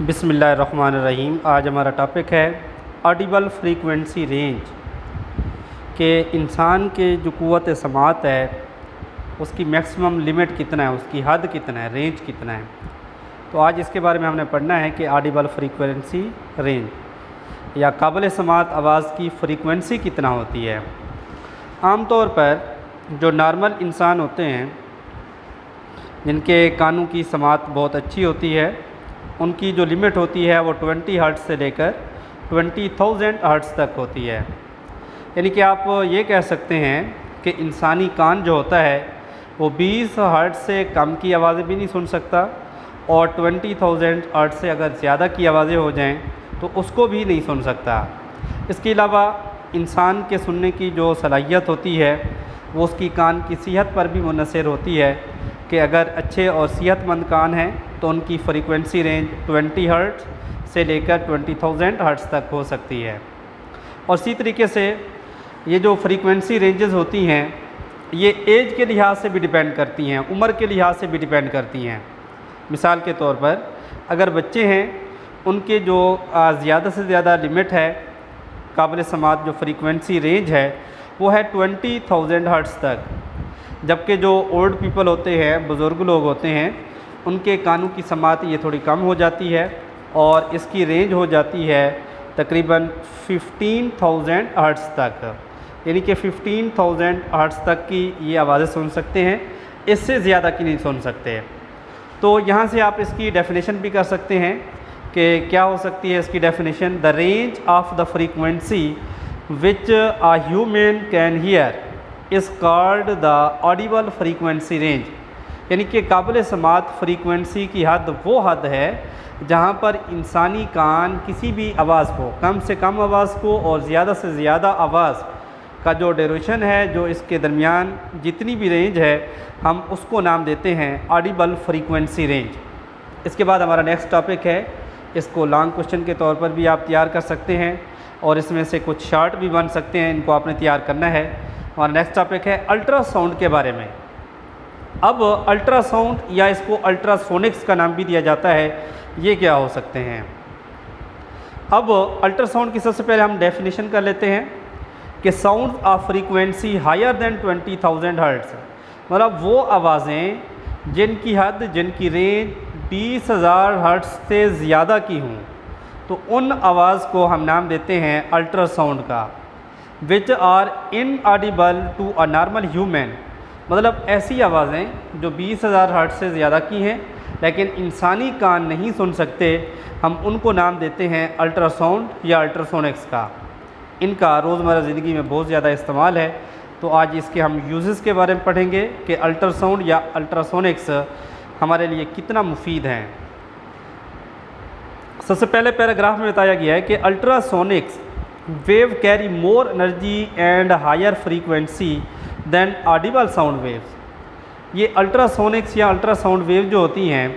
बिस्मिल्लाहिर्रहमानिर्रहीम। आज हमारा टॉपिक है ऑडिबल फ्रीक्वेंसी रेंज के इंसान के जो क़ुव्वत समात है उसकी मैक्सिमम लिमिट कितना है, उसकी हद कितना है, रेंज कितना है। तो आज इसके बारे में हमने पढ़ना है कि ऑडिबल फ्रीक्वेंसी रेंज या काबिल समात आवाज़ की फ्रीक्वेंसी कितना होती है। आम तौर पर जो नॉर्मल इंसान होते हैं जिनके कानों की समात बहुत अच्छी होती है उनकी जो लिमिट होती है वो 20 हर्ट्ज़ से लेकर 20,000 हर्ट्ज़ तक होती है। यानी कि आप ये कह सकते हैं कि इंसानी कान जो होता है वो 20 हर्ट्ज़ से कम की आवाज़ें भी नहीं सुन सकता और 20,000 हर्ट्ज़ से अगर ज़्यादा की आवाज़ें हो जाएं तो उसको भी नहीं सुन सकता। इसके अलावा इंसान के सुनने की जो सलाहियत होती है वो उसकी कान की सेहत पर भी मुनहसर होती है कि अगर अच्छे और सेहतमंद कान हैं तो उनकी फ्रीक्वेंसी रेंज 20 हर्ट्ज़ से लेकर 20,000 हर्ट्ज़ तक हो सकती है। और इसी तरीके से ये जो फ्रीक्वेंसी रेंजेस होती हैं ये एज के लिहाज से भी डिपेंड करती हैं, उम्र के लिहाज से भी डिपेंड करती हैं। मिसाल के तौर पर अगर बच्चे हैं उनके जो ज़्यादा से ज़्यादा लिमिट है काबिल समात जो फ्रीक्वेंसी रेंज है वो है 20,000 हर्ट्ज़ तक, जबकि जो ओल्ड पीपल होते हैं, बुज़ुर्ग लोग होते हैं, उनके कानों की समात ये थोड़ी कम हो जाती है और इसकी रेंज हो जाती है तकरीबन 15,000 हर्ट्ज़ तक। यानी कि 15,000 हर्ट्ज़ तक की ये आवाज़ें सुन सकते हैं, इससे ज़्यादा की नहीं सुन सकते। तो यहाँ से आप इसकी डेफिनेशन भी कर सकते हैं कि क्या हो सकती है इसकी definition. The range of the frequency which a human can hear is called the audible frequency range. यानी कि काबिल समात फ्रीक्वेंसी की हद वो हद है जहाँ पर इंसानी कान किसी भी आवाज़ को, कम से कम आवाज़ को और ज़्यादा से ज़्यादा आवाज़ का जो ड्यूरेशन है, जो इसके दरमियान जितनी भी रेंज है, हम उसको नाम देते हैं ऑडिबल फ्रीक्वेंसी रेंज। इसके बाद हमारा नेक्स्ट टॉपिक है, इसको लॉन्ग क्वेश्चन के तौर पर भी आप तैयार कर सकते हैं और इसमें से कुछ शॉर्ट भी बन सकते हैं, इनको आपने तैयार करना है। हमारा नेक्स्ट टॉपिक है अल्ट्रासाउंड के बारे में। अब अल्ट्रासाउंड या इसको अल्ट्रासोनिक्स का नाम भी दिया जाता है, ये क्या हो सकते हैं। अब अल्ट्रासाउंड की सबसे पहले हम डेफिनेशन कर लेते हैं कि sound of frequency higher than 20,000 hertz, मतलब वो आवाज़ें जिनकी हद, जिनकी रेंज 20,000 हर्ट्ज़ से ज़्यादा की हों, तो उन आवाज़ को हम नाम देते हैं अल्ट्रासाउंड का। Which are inaudible to a normal human, मतलब ऐसी आवाज़ें जो 20,000 हर्ट्ज़ से ज़्यादा की हैं लेकिन इंसानी कान नहीं सुन सकते, हम उनको नाम देते हैं अल्ट्रासाउंड या अल्ट्रासोनिक्स का। इनका रोज़मर्रा ज़िंदगी में बहुत ज़्यादा इस्तेमाल है, तो आज इसके हम यूज़ेस के बारे में पढ़ेंगे कि अल्ट्रासाउंड या अल्ट्रासोनिक्स हमारे लिए कितना मुफीद हैं। सबसे पहले पैराग्राफ में बताया गया है कि ultrasonics wave carry more energy and higher frequency than audible sound waves. ये अल्ट्रासोनिक्स या अल्ट्रासाउंड वेव जो होती हैं,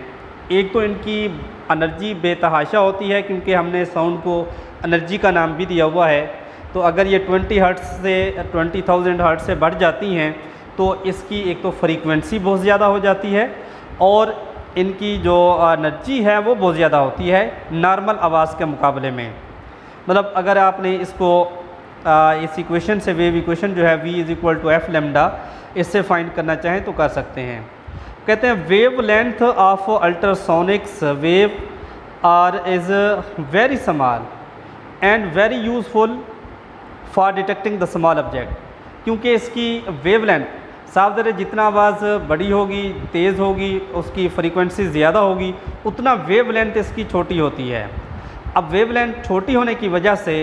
एक तो इनकी एनर्जी बेतहाशा होती है क्योंकि हमने साउंड को एनर्जी का नाम भी दिया हुआ है। तो अगर ये 20 हर्ट्ज़ से 20,000 हर्ट्ज़ से बढ़ जाती हैं तो इसकी एक तो फ्रीक्वेंसी बहुत ज़्यादा हो जाती है और इनकी जो एनर्जी है वो बहुत ज़्यादा होती है नॉर्मल आवाज़ के मुकाबले में। मतलब अगर आपने इसको इस इक्वेशन से, वेव इक्वेशन जो है v = f लैम्डा, इससे फाइंड करना चाहें तो कर सकते हैं। कहते हैं wavelength of ultrasonics wave are is very small and very useful for detecting the small object. क्योंकि इसकी वेव लेंथ साफ ज़रे जितना आवाज़ बड़ी होगी, तेज़ होगी, उसकी फ्रीक्वेंसी ज़्यादा होगी, उतना वेव लेंथ इसकी छोटी होती है। अब वेव लेंथ छोटी होने की वजह से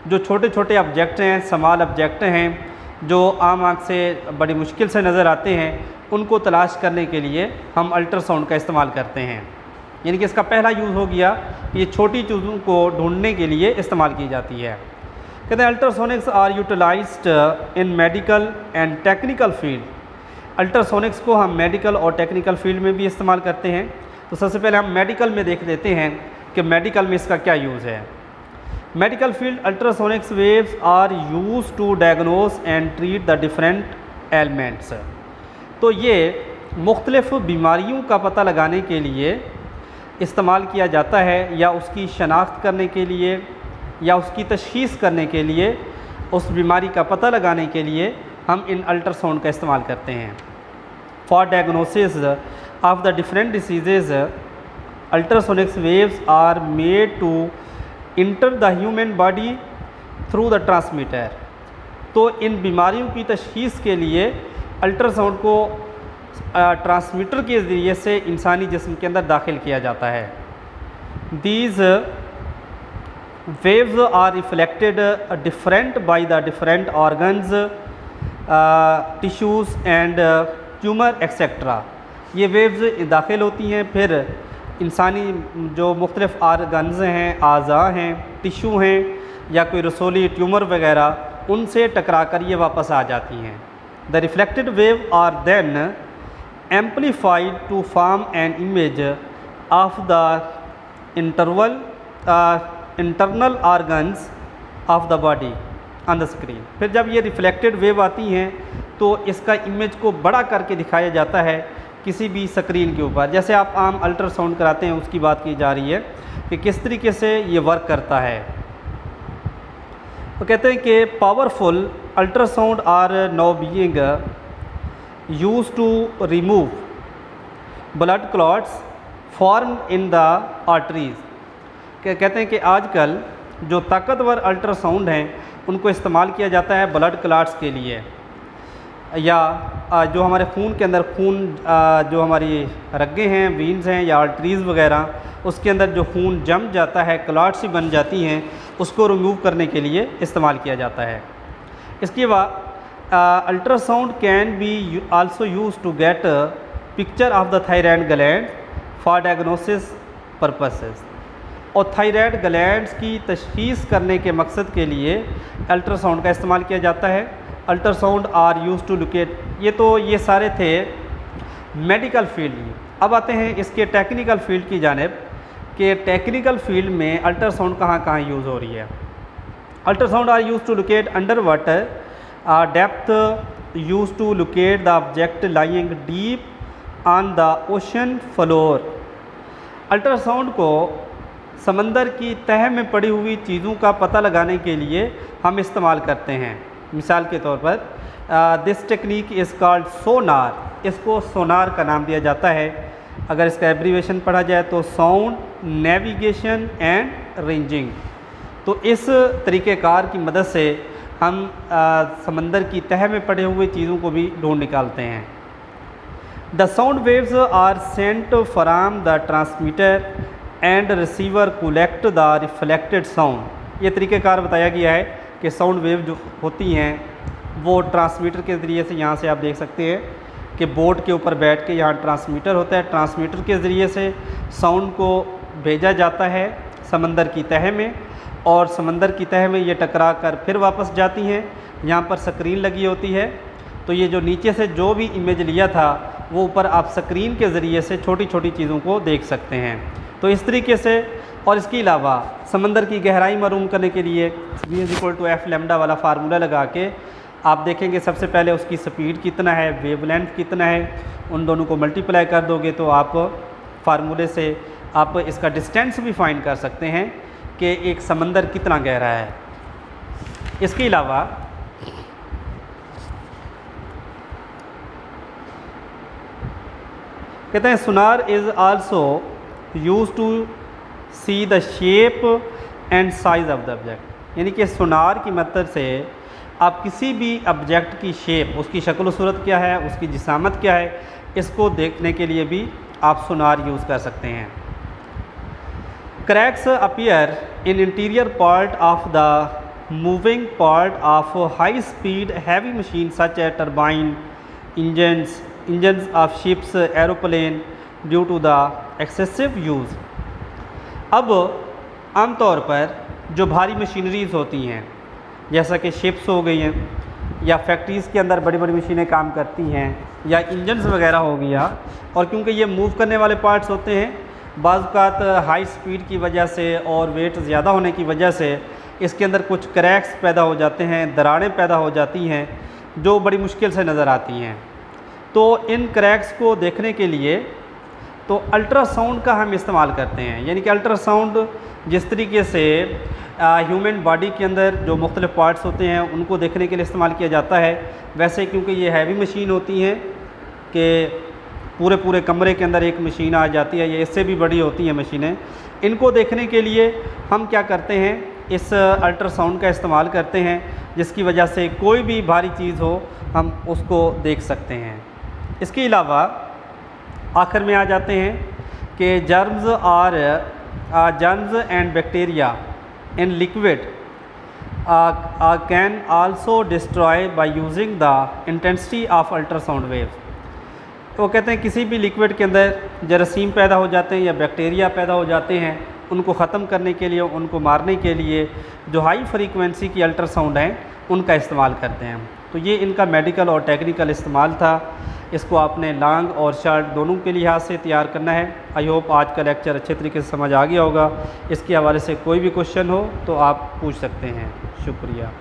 जो छोटे छोटे ऑब्जेक्ट हैं, स्मॉल ऑब्जेक्ट हैं, जो आम आँख से बड़ी मुश्किल से नज़र आते हैं, उनको तलाश करने के लिए हम अल्ट्रासाउंड का इस्तेमाल करते हैं। यानी कि इसका पहला यूज़ हो गया, ये छोटी चीज़ों को ढूंढने के लिए इस्तेमाल की जाती है। कहते हैं ultrasonics are utilised in medical and technical field. Ultrasonics को हम मेडिकल और टेक्निकल फील्ड में भी इस्तेमाल करते हैं। तो सबसे पहले हम मेडिकल में देख लेते हैं कि मेडिकल में इसका क्या यूज़ है। Medical field ultrasonics waves are use to diagnose and treat the different elements. तो ये मुख्तलिफ़ बीमारियों का पता लगाने के लिए इस्तेमाल किया जाता है या उसकी शनाख्त करने के लिए या उसकी तशख़ीस करने के लिए, उस बीमारी का पता लगाने के लिए हम इन अल्ट्रासाउंड का इस्तेमाल करते हैं। For diagnosis of the different disease ultrasonics waves are made to enter the human body through the transmitter. तो इन बीमारियों की तशख़ीस के लिए अल्ट्रासाउंड को ट्रांसमीटर के ज़रिए से इंसानी जिस्म के अंदर दाखिल किया जाता है। These waves are reflected different by the different organs, tissues and tumour etcetera. ये वेव्स दाखिल होती हैं, फिर इंसानी जो मुख्तलिफ़ ऑर्गन्स हैं, आज़ा हैं, टिश्यू हैं या कोई रसोली ट्यूमर वगैरह, उनसे टकरा कर ये वापस आ जाती हैं। The reflected wave are then amplified to form an image of the internal organs of the body on the screen. फिर जब ये रिफ्लेक्टेड वेव आती हैं तो इसका इमेज को बड़ा करके दिखाया जाता है किसी भी स्क्रीन के ऊपर। जैसे आप आम अल्ट्रासाउंड कराते हैं उसकी बात की जा रही है कि किस तरीके से ये वर्क करता है। तो कहते हैं कि powerful ultrasound are now being used to remove blood clots form in the arteries. कहते हैं कि आजकल जो ताकतवर अल्ट्रासाउंड हैं उनको इस्तेमाल किया जाता है ब्लड क्लॉट्स के लिए, या जो हमारे खून के अंदर जो हमारी रगें हैं, वीन्स हैं या आर्टरीज़ वगैरह, उसके अंदर जो खून जम जाता है, क्लॉट्स बन जाती हैं, उसको रिमूव करने के लिए इस्तेमाल किया जाता है। इसके बाद ultrasound can be also use to get picture of the thyroid gland for diagnosis purposes. और थायराइड ग्लैंड्स की तशख़ीस करने के मकसद के लिए अल्ट्रासाउंड का इस्तेमाल किया जाता है। Ultrasound are use to locate. ये सारे थे मेडिकल फील्ड। अब आते हैं इसके टेक्निकल फील्ड की जानिब कि टेक्निकल फील्ड में अल्ट्रासाउंड कहाँ कहाँ यूज़ हो रही है। Ultrasound are use to locate under water depth, use to locate the object lying deep on the ocean floor. Ultrasound को समंदर की तह में पड़ी हुई चीज़ों का पता लगाने के लिए हम इस्तेमाल करते हैं। मिसाल के तौर पर दिस टेक्निक इज़ कॉल्ड सोनार। इसको सोनार का नाम दिया जाता है। अगर इसका एब्रीवेशन पढ़ा जाए तो साउंड नेविगेशन एंड रेंजिंग। तो इस तरीक़ेकार की मदद से हम समंदर की तह में पड़े हुए चीज़ों को भी ढूंढ निकालते हैं। The sound waves are sent from the transmitter and receiver collect the reflected sound. ये तरीक़ेकार बताया गया है कि साउंड वेव जो होती हैं वो ट्रांसमीटर के ज़रिए से, यहाँ से आप देख सकते हैं कि बोट के ऊपर बैठ के यहाँ ट्रांसमीटर होता है, ट्रांसमीटर के ज़रिए से साउंड को भेजा जाता है समंदर की तह में, और समंदर की तह में ये टकरा कर फिर वापस जाती हैं। यहाँ पर स्क्रीन लगी होती है, तो ये जो नीचे से जो भी इमेज लिया था वो ऊपर आप स्क्रीन के ज़रिए से छोटी छोटी चीज़ों को देख सकते हैं। तो इस तरीके से, और इसके अलावा समंदर की गहराई मालूम करने के लिए v=f लैम्डा वाला फार्मूला लगा के आप देखेंगे सबसे पहले उसकी स्पीड कितना है, वेवलेंथ कितना है, उन दोनों को मल्टीप्लाई कर दोगे तो आप फार्मूले से आप इसका डिस्टेंस भी फाइंड कर सकते हैं कि एक समंदर कितना गहरा है। इसके अलावा कहते हैं sonar is also use to see the shape and size of the object. यानी कि सोनार की मदद से आप किसी भी ऑब्जेक्ट की शेप, उसकी शक्ल व सूरत क्या है, उसकी जिसामत क्या है, इसको देखने के लिए भी आप सोनार यूज़ कर सकते हैं। Cracks appear in interior part of the moving part of high speed heavy machine such a turbine engines of ships aeroplane due to the excessive use. अब आम तौर पर जो भारी मशीनरीज़ होती हैं जैसा कि शिप्स हो गई हैं या फैक्ट्रीज़ के अंदर बड़ी बड़ी मशीनें काम करती हैं या इंजन्स वगैरह हो गया, और क्योंकि ये मूव करने वाले पार्ट्स होते हैं, बाज़ हाई स्पीड की वजह से और वेट ज़्यादा होने की वजह से इसके अंदर कुछ क्रैक्स पैदा हो जाते हैं, दरारें पैदा हो जाती हैं जो बड़ी मुश्किल से नज़र आती हैं। तो इन क्रैक्स को देखने के लिए तो अल्ट्रासाउंड का हम इस्तेमाल करते हैं, यानी कि अल्ट्रासाउंड जिस तरीके से ह्यूमन बॉडी के अंदर जो मुख्तलिफ़ पार्ट्स होते हैं उनको देखने के लिए इस्तेमाल किया जाता है, वैसे क्योंकि ये हैवी मशीन होती हैं कि पूरे पूरे कमरे के अंदर एक मशीन आ जाती है, ये इससे भी बड़ी होती हैं मशीनें, इनको देखने के लिए हम क्या करते हैं, इस अल्ट्रासाउंड का इस्तेमाल करते हैं, जिसकी वजह से कोई भी भारी चीज़ हो हम उसको देख सकते हैं। इसके अलावा आखिर में आ जाते हैं कि germs and bacteria in liquid can also destroy by using the intensity of ultrasound waves. तो कहते हैं किसी भी लिक्विड के अंदर जरासीम पैदा हो जाते हैं या बैक्टीरिया पैदा हो जाते हैं, उनको ख़त्म करने के लिए, उनको मारने के लिए जो हाई फ्रीक्वेंसी की अल्ट्रासाउंड हैं उनका इस्तेमाल करते हैं। तो ये इनका मेडिकल और टेक्निकल इस्तेमाल था। इसको आपने लॉन्ग और शॉर्ट दोनों के लिहाज से तैयार करना है। आई होप आज का लेक्चर अच्छे तरीके से समझ आ गया होगा। इसके हवाले से कोई भी क्वेश्चन हो तो आप पूछ सकते हैं। शुक्रिया।